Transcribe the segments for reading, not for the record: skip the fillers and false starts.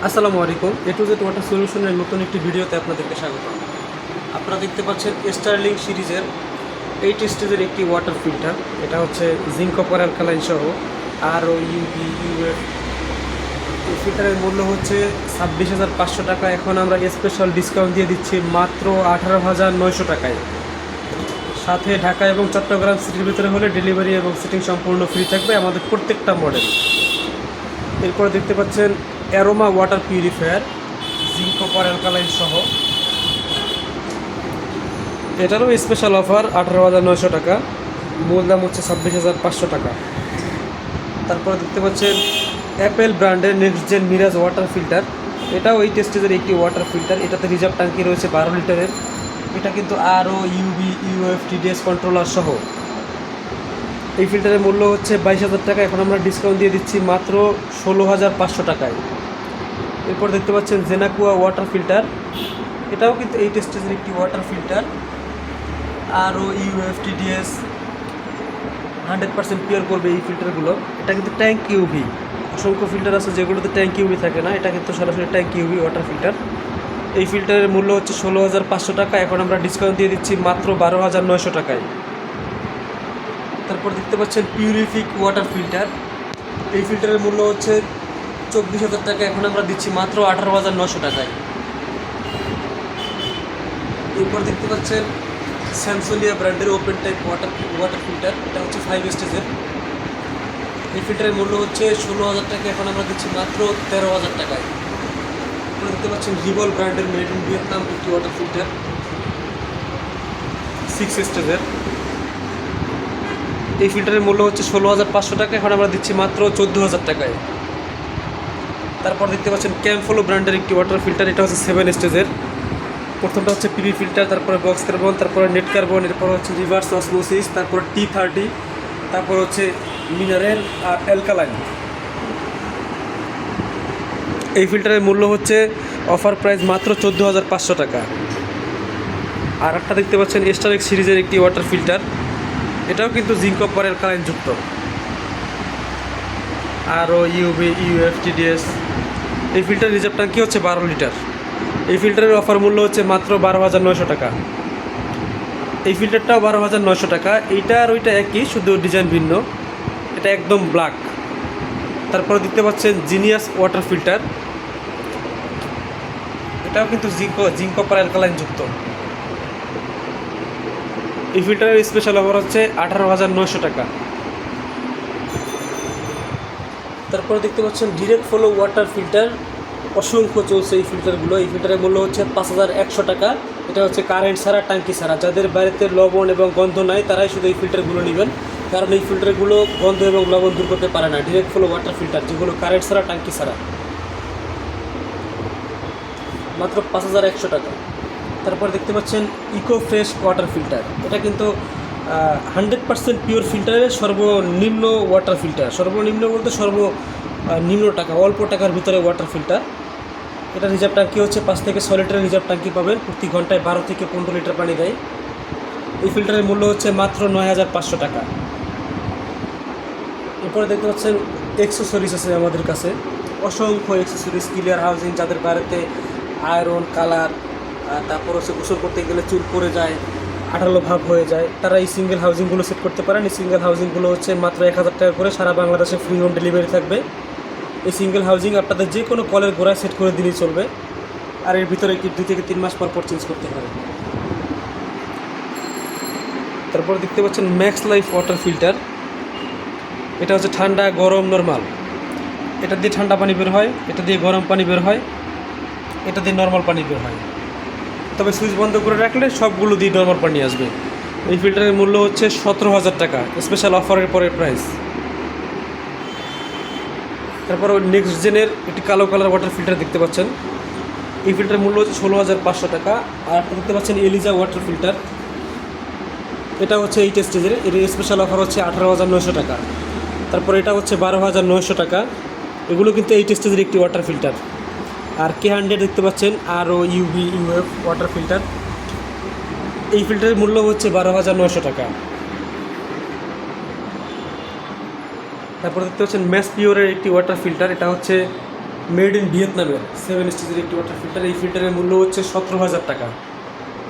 আসসালামু আলাইকুম। এ to Z water সলিউশনের নতুন একটি ভিডিওতে আপনাদেরকে স্বাগত। আপনারা দেখতে পাচ্ছেন স্টারলিং সিরিজের 8 স্টেজের একটি ওয়াটার ফিল্টার। এটা হচ্ছে জিঙ্ক কপার অ্যালকালাইন সহ আরও ইউভি ইউএফ। এই ফিল্টারের মূল্য হচ্ছে 26,500 টাকা। এখন আমরা স্পেশাল ডিসকাউন্ট দিয়ে দিচ্ছি মাত্র 18,900 টাকায়। সাথে ঢাকা এবং চট্টগ্রাম সিটির ভিতরে হলে ডেলিভারি এবং সিটিং সম্পূর্ণ ফ্রি থাকবে আমাদের প্রত্যেকটা মডেল। এরপরে দেখতে পাচ্ছেন aroma water purifier zinc copper alkaline সহ। এটারও স্পেশাল অফার 18,900 টাকা, মূল দাম হচ্ছে 26,500 টাকা। তারপরে দেখতে পাচ্ছেন অ্যাপেল ব্র্যান্ডের next gen mirage water filter. এটাও এই টেস্টেজের একটি ওয়াটার ফিল্টার। এটাতে রিজার্ভ ট্যাঙ্কি রয়েছে 12 লিটারের। এটা কিন্তু আরও ইউভি ইউএফ টিডিএস কন্ট্রোলার সহ। এই ফিল্টারের মূল্য হচ্ছে 22,000 টাকা। এখন আমরা ডিসকাউন্ট দিয়ে দিচ্ছি মাত্র 16,500 টাকায়। এরপর দেখতে পাচ্ছেন জেনাকুয়া ওয়াটার ফিল্টার। এটাও কিন্তু এই টেস্টেজের একটি ওয়াটার ফিল্টার। আরও ইউএফ টিডিএস 100% পিওর করবে এই ফিল্টারগুলো। এটা কিন্তু ট্যাঙ্ক ইউভি। অসংখ্য ফিল্টার আছে যেগুলোতে ট্যাঙ্ক ইউভি থাকে না, এটা কিন্তু সরাসরি ট্যাঙ্ক ইউভি ওয়াটার ফিল্টার। এই ফিল্টারের মূল্য হচ্ছে 16,500 টাকা। এখন আমরা ডিসকাউন্ট দিয়ে দিচ্ছি মাত্র 12,900 টাকায়। তারপর দেখতে পাচ্ছেন পিউরিফিক ওয়াটার ফিল্টার। এই ফিল্টারের মূল্য হচ্ছে 24,000 টাকা। এখন আমরা দিচ্ছি মাত্র 18,900 টাকায়। এরপর দেখতে পাচ্ছেন স্যামসোনিয়া ব্র্যান্ডের ওপেন টাইপ ওয়াটার ফিল্টার। এটা হচ্ছে 5 স্টেজের। এই ফিল্টারের মূল্য হচ্ছে 16,000 টাকা। এখন আমরা দিচ্ছি মাত্র 13,000 টাকায়। আপনারা দেখতে পাচ্ছেন রিভল ব্র্যান্ডের মেড ইন ভিয়েতনাম একটি ওয়াটার ফিল্টার 6 স্টেজের। এই ফিল্টারের মূল্য হচ্ছে 16,500 টাকা। এখন আমরা দিচ্ছি মাত্র 14,000 টাকায়। তারপর দেখতে পাচ্ছেন ক্যাম্পফলো ব্র্যান্ডের একটি ওয়াটার ফিল্টার। এটা হচ্ছে 7 স্টেজের। প্রথমটা হচ্ছে পিভি ফিল্টার, তারপরে বক্স কার্বন, তারপরে নেট কার্বন, এরপর হচ্ছে রিভার্স অসমোসিস, তারপর T30, তারপর হচ্ছে মিনারেল আর অ্যালকালাইন। এই ফিল্টারের মূল্য হচ্ছে অফার প্রাইস মাত্র 14,500 টাকা। আর একটা দেখতে পাচ্ছেন স্টারেক্স সিরিজের একটি ওয়াটার ফিল্টার। এটাও কিন্তু জিঙ্ক কপার অ্যালকালাইন যুক্ত। আরও ইউভি ইউএফ টিডিএস। এই ফিল্টার রিজার্ভ ট্যাঙ্কি হচ্ছে 12 লিটার। এই ফিল্টারের অফার মূল্য হচ্ছে মাত্র 12,900 টাকা। এই ফিল্টারটাও 12,900 টাকা। এইটা আর ওইটা একই, শুধু ডিজাইন ভিন্ন। এটা একদম ব্ল্যাক। তারপরে দেখতে পাচ্ছেন জিনিয়াস ওয়াটার ফিল্টার। এটাও কিন্তু জিঙ্ক কপার অ্যালকালাইন যুক্ত। এই ফিল্টারের স্পেশাল অফার হচ্ছে 18,900 টাকা। তারপরে দেখতে পাচ্ছেন ডিরেক্ট ফ্লো ওয়াটার ফিল্টার। অসংখ্য চলছে এই ফিল্টারগুলো। এই ফিল্টারের মূল্য হচ্ছে 5,100 টাকা। এটা হচ্ছে কারেন্ট ছাড়া, টাঙ্কি ছাড়া। যাদের বাড়িতে লবণ এবং গন্ধ নাই তারাই শুধু এই ফিল্টারগুলো নেবেন, কারণ এই ফিল্টারগুলো গন্ধ এবং লবণ দূর করতে পারে না। ডিরেক্ট ফ্লো ওয়াটার ফিল্টার যেগুলো কারেন্ট ছাড়া, টাঙ্কি ছাড়া, মাত্র 5,100 টাকা। তারপর দেখতে পাচ্ছেন ইকো ফ্রেশ ওয়াটার ফিল্টার। এটা কিন্তু 100% পিওর ফিল্টারের সর্বনিম্ন ওয়াটার ফিল্টার। সর্বনিম্ন বলতে সর্বনিম্ন টাকা, অল্প টাকার ভিতরে ওয়াটার ফিল্টার। এটা রিজার্ভ ট্যাঙ্কি হচ্ছে 5 থেকে 6 লিটারের রিজার্ভ ট্যাঙ্কি পাবেন। প্রতি ঘন্টায় 12 থেকে 15 লিটার পানি দেয়। এই ফিল্টারের মূল্য হচ্ছে মাত্র 9,500 টাকা। এরপরে দেখতে পাচ্ছেন অ্যাক্সেসরিজ আছে আমাদের কাছে, অসংখ্য অ্যাক্সেসরিজ। ক্লিয়ার হাউজিং, যাদের বাড়িতে আয়রন কালার, তারপর হচ্ছে গোসল করতে গেলে চুল পড়ে যায়, আঠালো ভাব হয়ে যায়, তারা এই সিঙ্গেল হাউজিংগুলো সেট করতে পারেন। এই সিঙ্গেল হাউজিংগুলো হচ্ছে মাত্র 1,000 টাকা করে। সারা বাংলাদেশে ফ্রি হোম ডেলিভারি থাকবে। এই সিঙ্গেল হাউজিং আপনাদের যে কোনো কলের গোড়ায় সেট করে দিলেই চলবে। আর এর ভিতরে 2 থেকে 3 মাস পর চেঞ্জ করতে হবে। তারপর দেখতে পাচ্ছেন ম্যাক্স লাইফ ওয়াটার ফিল্টার। এটা হচ্ছে ঠান্ডা, গরম, নর্মাল। এটা দিয়ে ঠান্ডা পানি বের হয়, এটা দিয়ে গরম পানি বের হয়, এটা দিয়ে নর্মাল পানি বের হয়। তবে সুইচ বন্ধ করে রাখলে সবগুলো দিয়ে নর্মাল পানি আসবে। এই ফিল্টারের মূল্য হচ্ছে 17,000 টাকা, স্পেশাল অফারের পরের প্রাইস। তারপর নেক্সট জেনের একটি কালো কালার ওয়াটার ফিল্টার দেখতে পাচ্ছেন। এই ফিল্টারের মূল্য হচ্ছে 16,500 টাকা। আর একটা দেখতে পাচ্ছেন এলিজা ওয়াটার ফিল্টার। এটা হচ্ছে 8 স্টেজের। এর স্পেশাল অফার হচ্ছে 18,900 টাকা। তারপর এটা হচ্ছে 12,900 টাকা। এগুলো কিন্তু 8 স্টেজের একটি ওয়াটার ফিল্টার। আর K100 দেখতে পাচ্ছেন আরও ইউভি ইউএফ ওয়াটার ফিল্টার। এই ফিল্টারের মূল্য হচ্ছে 12,900 টাকা। তারপর দেখতে পাচ্ছেন ম্যাক্স পিওরের একটি ওয়াটার ফিল্টার। এটা হচ্ছে মেড ইন ভিয়েতনামের 7 স্টেজের একটি ওয়াটার ফিল্টার। এই ফিল্টারের মূল্য হচ্ছে 17,000 টাকা।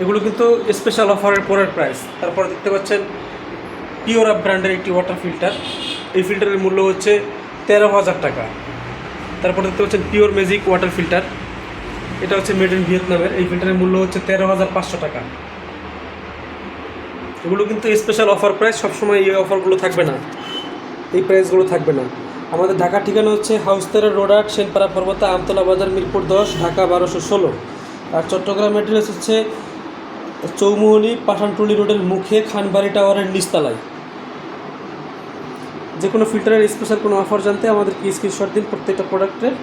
এগুলো কিন্তু স্পেশাল অফারের পরের প্রাইস। তারপর দেখতে পাচ্ছেন পিওর আপ ব্র্যান্ডের একটি ওয়াটার ফিল্টার। এই ফিল্টারের মূল্য হচ্ছে 13,000 টাকা। তারপর দেখতে পাচ্ছেন পিওর ম্যাজিক ওয়াটার ফিল্টার। এটা হচ্ছে মেড ইন ভিয়েতনামের। এই ফিল্টারের মূল্য হচ্ছে 13,500 টাকা। এগুলো কিন্তু স্পেশাল অফার প্রাইস, সবসময় এই অফারগুলো থাকবে না, এই প্রাইসগুলো থাকবে না। আমাদের ঢাকার ঠিকানা হচ্ছে হাউসতেরা রোড 8, সেনপাড়া পর্বতা, আমতলা বাজার, মিরপুর 10, ঢাকা 1216। আর চট্টগ্রাম অ্যাড্রেস হচ্ছে চৌমুহনী পাঠানটুলি রোডের মুখে খানবাড়ি টাওয়ারের নিচতলায়। যে কোনো ফিল্টারের স্পেশাল কোনো অফার জানতে আমাদেরকে স্ক্রিনশট দিন প্রত্যেকটা প্রোডাক্টের।